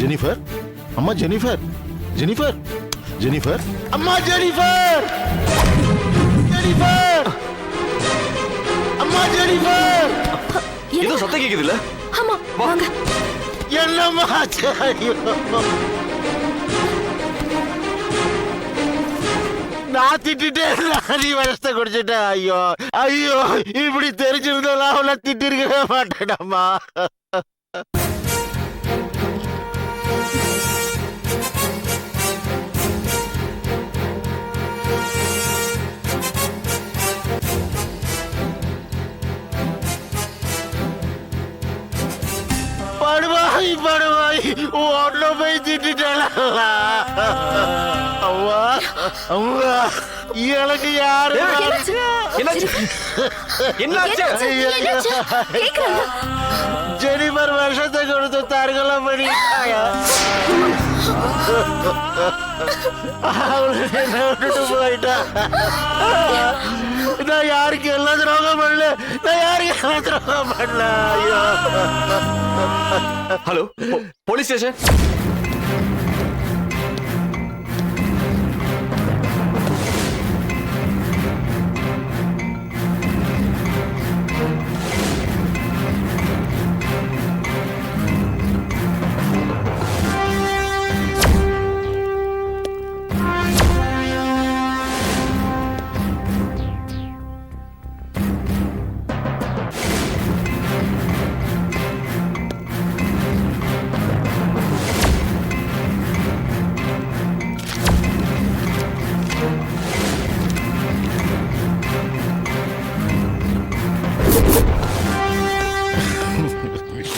Jennifer, அம்மா Jennifer, Jennifer, Jennifer, அம்மா Jennifer, Jennifer, அம்மா ஜெனிஃபர். ஏதோ சத்தம் கேக்குதுல்ல? ஆமா வாங்க. என்னம்மா ஆச்சு? ஐயோ, நான் திட்டேன், நீ வருஷத்தை குடிச்சிட்டேன். ஐயோ ஐயோ, இப்படி தெரிஞ்சிருந்தாலும் அவளை திட்டிருக்கவே மாட்டேனம்மா. படுவாய் படுவாய், ஒன்ன போய் திட்டாளா? அம்மா அம்மா, எனக்கு யாரு? ஜெனிஃபர் வருஷத்தை கொடுத்து தற்கொலை பண்ணிட்டாயா? அவளுக்கு என்ன விட்டுட்டு போயிட்டா. நான் யாருக்கு எல்லாம் துரோகம் பண்ணல, நான் யாருக்கு எல்லாம் துரோகம் பண்ணல. ஐயோ. Hello, police station.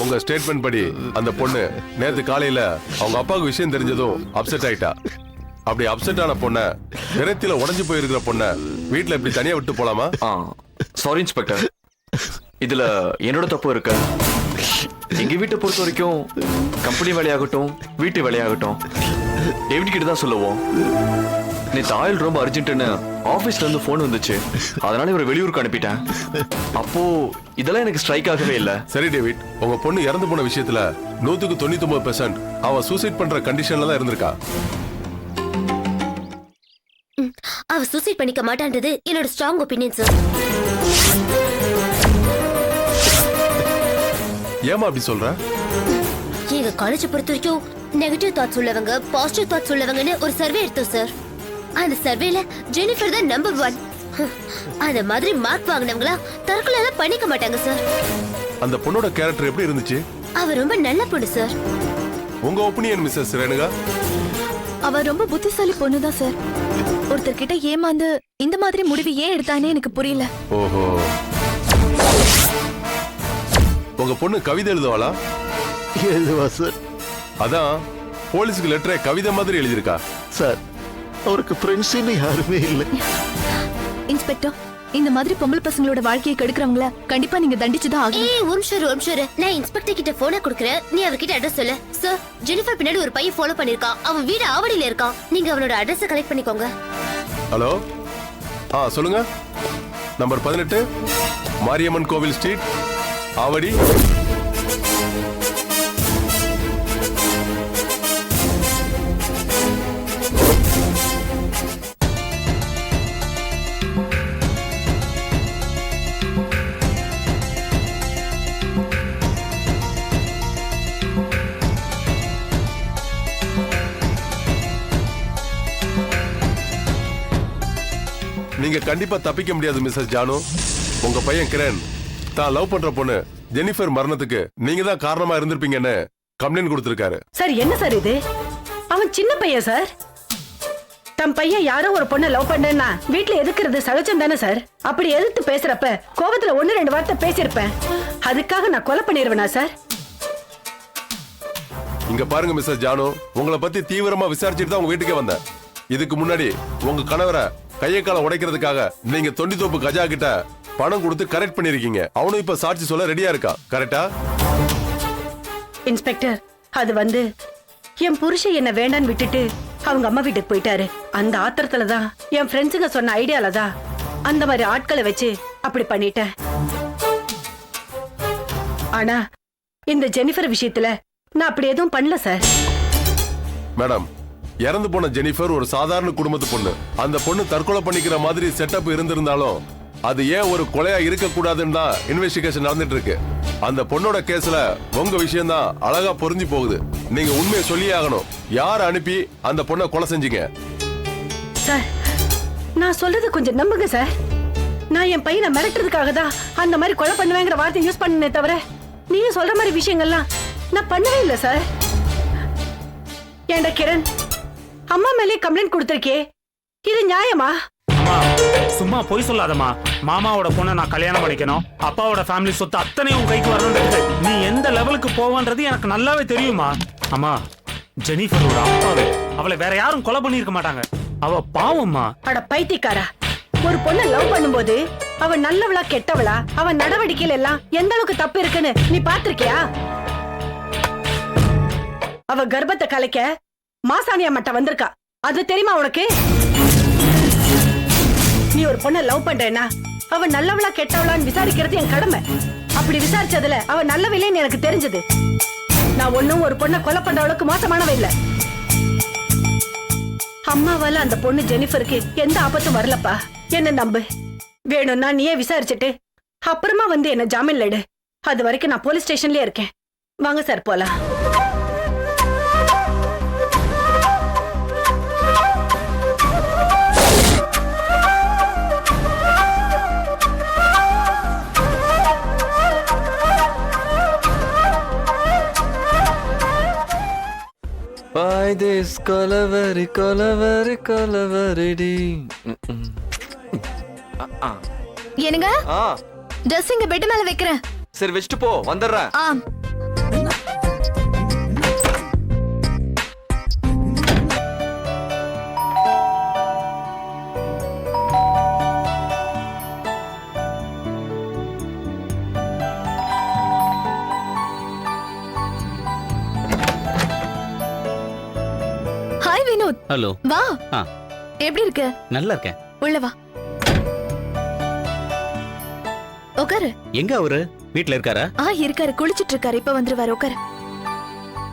உங்க ஸ்டேட்மெண்ட் படி அந்த பொண்ணு நேத்து காலையில அவங்க அப்பாவுக்கு விஷயம் தெரிஞ்சதும் அப்செட் ஆயிட்டா. அப்படி அப்செட் ஆன பொண்ண, விரத்தில உடைஞ்சு போயிருக்கிற பொண்ண வீட்டுல இப்படி தனியா விட்டு போலாமா? சாரி இன்ஸ்பெக்டர், இதுல என்னோட தப்பு இருக்கு. எங்க வீட்டை பொறுத்த வரைக்கும் கம்பெனி வேலையாகட்டும் வீட்டு வேலையாகட்டும் டேவிட் கிட்ட தான் சொல்லுவோம். நேற்று ஆயில் ரொம்ப அர்ஜென்ட்னு ஆபீஸ்ல இருந்து போன் வந்துச்சு, அதனால இவரை வெளியூருக்கு அனுப்பிட்டேன். அப்போ இதெல்லாம் எனக்கு ஸ்ட்ரைக் ஆகவே இல்ல. சரி டேவிட், உங்க பொண்ணு இறந்து போன விஷயத்துல 99% அவ சூசைட் பண்ற கண்டிஷன்ல தான் இருந்திருக்கா. அவ சூசைட் பண்ணிக்க மாட்டான்றது என்னோட ஸ்ட்ராங் ஒபினியன் சார். ஏமா அப்படி சொல்ற? எங்க காலேஜ் பொறுத்த வரைக்கும் நெகட்டிவ் தாட்ஸ் உள்ளவங்க, பாசிட்டிவ் தாட்ஸ் உள்ளவங்கன்னு ஒரு சர்வே எடுத்தோம் சார். அந்த சர்வேல ஜெனிஃபர் தான் நம்பர் 1. அந்த மாதிரி மார்க் வாங்கினவங்களா தற்கொலை எல்லாம் பண்ணிக்க மாட்டாங்க சார். அந்த பொண்ணோட கேரக்டர் எப்படி இருந்துச்சு? அவ ரொம்ப நல்ல பொண்ணு சார். உங்க ஒப்பீனியன் மிஸ்ஸஸ் ரேணுகா? அவ ரொம்ப புத்திசாலி பொண்ணுதான் சார். ஒருத்தர் கிட்ட ஏமாந்து இந்த மாதிரி முடிவு ஏன் எடுத்தானே எனக்கு புரியல. ஓஹோ, உங்க பொண்ணு கவிதை எழுதுவாளா? எழுதுவா சார். அதான் போலீஸுக்கு லெட்டரை கவிதை மாதிரி எழுதியிருக்கா. சார், அவருக்கு ஃப்ரெண்ட்ஸ்ன்னு யாருமே இல்லை. இன்ஸ்பெக்டர், இந்த மாதிரி பொம்பளை பசங்களோட வாழ்க்கையை கெடுக்கிறவங்கள கண்டிப்பா நீங்க தண்டிச்சுதான் ஆகணும். ஏய் ஒரு நிமிஷம், நான் இன்ஸ்பெக்டர் கிட்ட போனை கொடுக்கறேன், நீ அவர்கிட்ட அட்ரஸ் சொல்லு. சார், ஜெனிஃபர் பின்னாடி ஒரு பையன் ஃபாலோ பண்ணிருக்கான், அவன் வீடு ஆவடியில இருக்கான். நீங்க அவனோட அட்ரஸ் கலெக்ட் பண்ணிக்கோங்க. ஹலோ, சொல்லுங்க. நம்பர் 18 மாரியம்மன் கோவில் ஸ்ட்ரீட், ஆவடி. நீங்க கண்டிப்பா தப்பிக்க முடியாது மிஸ்ஸஸ் ஜானு. உங்க பையன் கிரண் தான் லவ் பண்ற பொண்ணு ஜெனிஃபர் மரணத்துக்கு நீங்க தான் காரணமா இருந்திருப்பீங்கன்னு கம்ப்ளைண்ட் கொடுத்திருக்காரு. சார், என்ன சார் இது? அவன் சின்ன பையன் சார். தம் பையன் யாரோ ஒரு பொண்ணை லவ் பண்ணேன்னா வீட்டுல எதுக்குறது சகஜம் தானே சார். அப்படி எதிர்த்து பேசுறப்ப கோபத்துல 1-2 வார்த்தை பேசியிருப்பேன், அதுக்காக நான் கொலை பண்ணிருவேனா சார்? இங்க பாருங்க மிஸ்ஸஸ் ஜானு, உங்களை பத்தி தீவிரமா விசாரிச்சுட்டு தான் உங்க வீட்டுக்கே வந்தேன். இதுக்கு முன்னாடி உங்க கணவரை கையை கால உடைக்கிறதுக்காக நீங்க தொண்டித்தோப்பு கஜா கிட்ட பணம் கொடுத்து கரெக்ட் பண்ணிருக்கீங்க. அவனும் இப்ப சாட்சி சொல்ல ரெடியா இருக்கா, கரெக்டா? இன்ஸ்பெக்டர், அது என் புருஷன் என்ன வேண்டான்னு விட்டுட்டு அவங்க அம்மா வீட்டுக்கு போயிட்டாரு. அந்த ஆத்திரத்துலதான் என் ஃப்ரெண்ட்ஸுங்க சொன்ன ஐடியாலதான் அந்த மாதிரி ஆட்களை வச்சு அப்படி பண்ணிட்டேன். ஆனா இந்த ஜெனிஃபர் விஷயத்துல நான் அப்படி எதுவும் பண்ணல சார். மேடம், இறந்து போன ஜெனிஃபர் ஒரு சாதாரண குடும்பத்து பொண்ணு. அந்த பொண்ணு தற்கொலை பண்ணிக்கிற மாதிரி செட்டப் இருந்திருந்தாலும் அது ஏன் ஒரு கொலையா இருக்க கூடாதுன்னு தான் இன்வெஸ்டிகேஷன் நடந்துட்டு இருக்கு. அந்த பொண்ணோட கேஸ்ல உங்க விஷயம் தான் அழகா பொருந்தி போகுது. நீங்க உண்மையை சொல்லியே ஆகணும். யார் அனுப்பி அந்த பொண்ணை கொலை செஞ்சீங்க? சார், நான் சொல்றது கொஞ்சம் நம்புங்க சார். நான் என் பையனை மிரட்டுறதுக்காக தான் அந்த மாதிரி கொலை பண்ணுவேங்கிற வார்த்தை யூஸ் பண்ணனே தவிர நீங்க சொல்ற மாதிரி விஷயங்கள்லாம் நான் பண்ணவே இல்லை சார். ஏண்டா கிரண், அம்மா மேலே கம்ப்ளைண்ட் கொடுத்திருக்கே, இது நியாயமா? அம்மா சும்மா பொய் சொல்லாதம்மா. மாமாவோட பொண்ணை நான் கல்யாணம் பண்ணிக்கணும், அப்பாவோட ஃபேமிலி சொத்து அத்தனையும் உன் கைக்கு வரணும்ன்றது நீ எந்த லெவலுக்கு போவான்றது எனக்கு நல்லாவே தெரியுமா. அம்மா, ஜெனிஃபரோட அப்பாவே அவளை வேற யாரும் கொலை பண்ணிருக்க மாட்டாங்க. அவ பாவம்மா. அட பைத்தியக்காரா, ஒரு பொண்ணை லவ் பண்ணும்போது அவ நல்லவளா கெட்டவளா, அவ நடவடிக்கையில எல்லாம் எந்த அளவுக்கு தப்பு இருக்குன்னு நீ பாத்திருக்கியா? அவ கர்ப்பத்தை கலைக்க மாசாணியா மட்ட வந்திருக்கா, அது தெரியுமா உனக்கு? நீ ஒரு பொண்ணை லவ் பண்றேன்னா அவ நல்லவளா கெட்டவளான்னு விசாரிக்கிறது என் கடமை. அப்படி விசாரிச்சதுல அவ நல்லவில்லைன்னு எனக்கு தெரிஞ்சது. நான் ஒன்னும் ஒரு பொண்ணை கொலை பண்ற அளவுக்கு மோசமானவ இல்ல. அம்மாவால அந்த பொண்ணு ஜெனிஃபருக்கு எந்த ஆபத்தும் வரலப்பா. என்ன நம்பு. வேணும்னா நீயே விசாரிச்சுட்டு அப்புறமா வந்து என்ன ஜாமீன்ல எடு. அது வரைக்கும் நான் போலீஸ் ஸ்டேஷன்லயே இருக்கேன். வாங்க சார் போலாம். Why this Kolaveri Kolaveri கொலவரிடி. என்னங்க, ஆ ட்ரெஸ் இங்க பெட் மேல வைக்கிறேன். சரி வச்சுட்டு போ, வந்துடுறேன். ஆ, ஹாய் வினோத். ஹலோ. வா. ஆ. எப்படி இருக்க? நல்லா இருக்கேன். உள்ள வா. உட்காரு. எங்க அவரு? வீட்ல இருக்காரா? இருக்காரு, குளிச்சிட்டு இருக்காரு. இப்ப வந்துருவாரு. உட்காரு.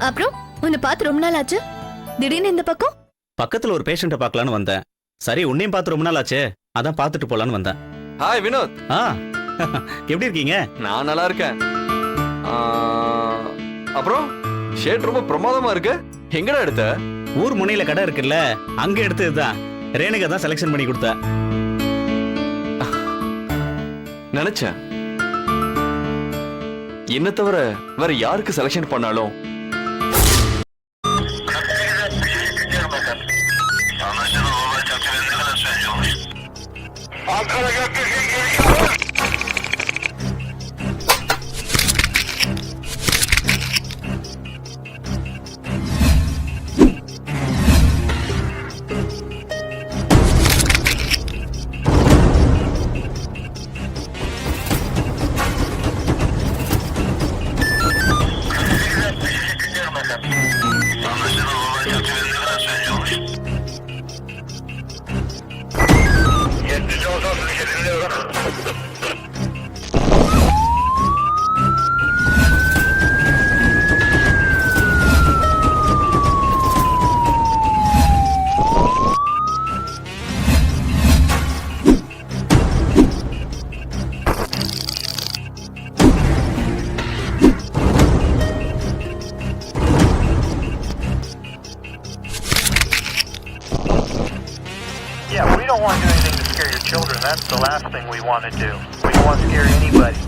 அப்புறம் உன்னை பார்த்து ரொம்ப நாள் ஆச்சு. திடீர்னு இந்த பக்கம்? பக்கத்துல ஒரு பேஷண்ட பார்க்கலான்னு வந்தேன். சரி, உன்னையும் பார்த்து ரொம்ப நாள் ஆச்சே, அதான் பார்த்துட்டு போலான்னு வந்தேன். ஹாய் வினோத். ஆ எப்படி இருக்கீங்க? நான் நல்லா இருக்கேன். அப்புறம் ஷர்ட் ரொம்ப பிரமாதமா இருக்கு. எங்கடா எடுத்த? ஊர் முனையில கடை இருக்குல்ல, அங்க எடுத்ததுதான். ரேணுகா தான் செலக்ஷன் பண்ணி கொடுத்தா. நினைச்சேன் என்ன தவிர வேற யாருக்கு செலக்ஷன் பண்ணாலும் Yeah, we don't want to do anything to scare your children. That's the last thing we want to do. We don't want to scare anybody.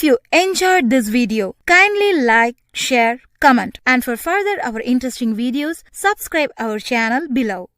you enjoyed this video, kindly like, share, comment, and for further our interesting videos, subscribe our channel below.